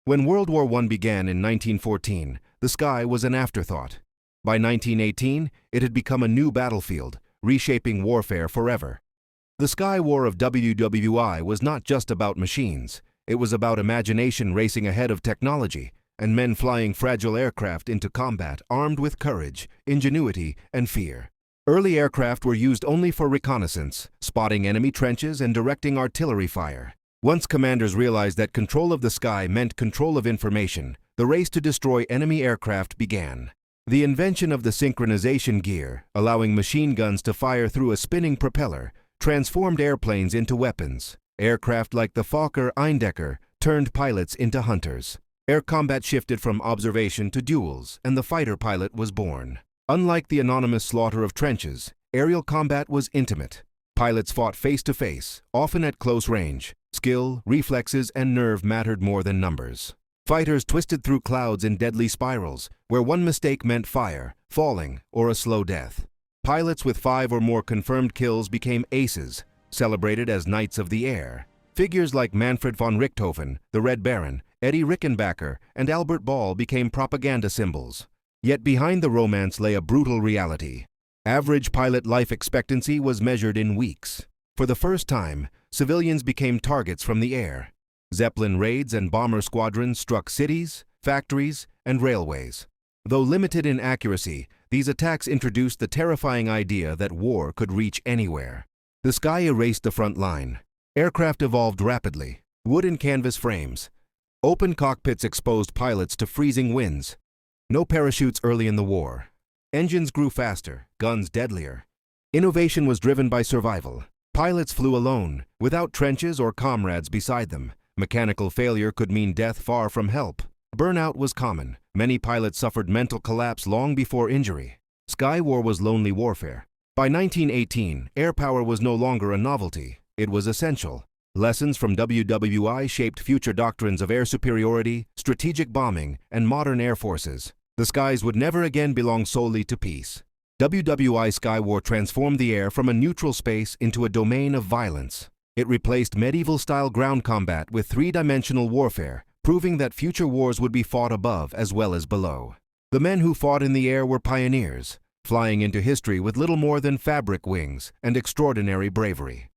When World War I began in 1914, the sky was an afterthought. By 1918, it had become a new battlefield, reshaping warfare forever. The Sky War of WWI was not just about machines. It was about imagination racing ahead of technology, and men flying fragile aircraft into combat armed with courage, ingenuity, and fear. Early aircraft were used only for reconnaissance, spotting enemy trenches and directing artillery fire. Once commanders realized that control of the sky meant control of information, the race to destroy enemy aircraft began. The invention of the synchronization gear, allowing machine guns to fire through a spinning propeller, transformed airplanes into weapons. Aircraft like the Fokker-Eindecker turned pilots into hunters. Air combat shifted from observation to duels, and the fighter pilot was born. Unlike the anonymous slaughter of trenches, aerial combat was intimate. Pilots fought face-to-face, often at close range. Skill, reflexes, and nerve mattered more than numbers. Fighters twisted through clouds in deadly spirals, where one mistake meant fire, falling, or a slow death. Pilots with 5 or more confirmed kills became aces, celebrated as Knights of the Air. Figures like Manfred von Richthofen, the Red Baron, Eddie Rickenbacker, and Albert Ball became propaganda symbols. Yet behind the romance lay a brutal reality. Average pilot life expectancy was measured in weeks. For the first time, civilians became targets from the air. Zeppelin raids and bomber squadrons struck cities, factories, and railways. Though limited in accuracy, these attacks introduced the terrifying idea that war could reach anywhere. The sky erased the front line. Aircraft evolved rapidly. Wood and canvas frames. Open cockpits exposed pilots to freezing winds. No parachutes early in the war. Engines grew faster, guns deadlier. Innovation was driven by survival. Pilots flew alone, without trenches or comrades beside them. Mechanical failure could mean death far from help. Burnout was common. Many pilots suffered mental collapse long before injury. Sky war was lonely warfare. By 1918, air power was no longer a novelty. It was essential. Lessons from WWI shaped future doctrines of air superiority, strategic bombing, and modern air forces. The skies would never again belong solely to peace. WWI Sky War transformed the air from a neutral space into a domain of violence. It replaced medieval-style ground combat with three-dimensional warfare, proving that future wars would be fought above as well as below. The men who fought in the air were pioneers, flying into history with little more than fabric wings and extraordinary bravery.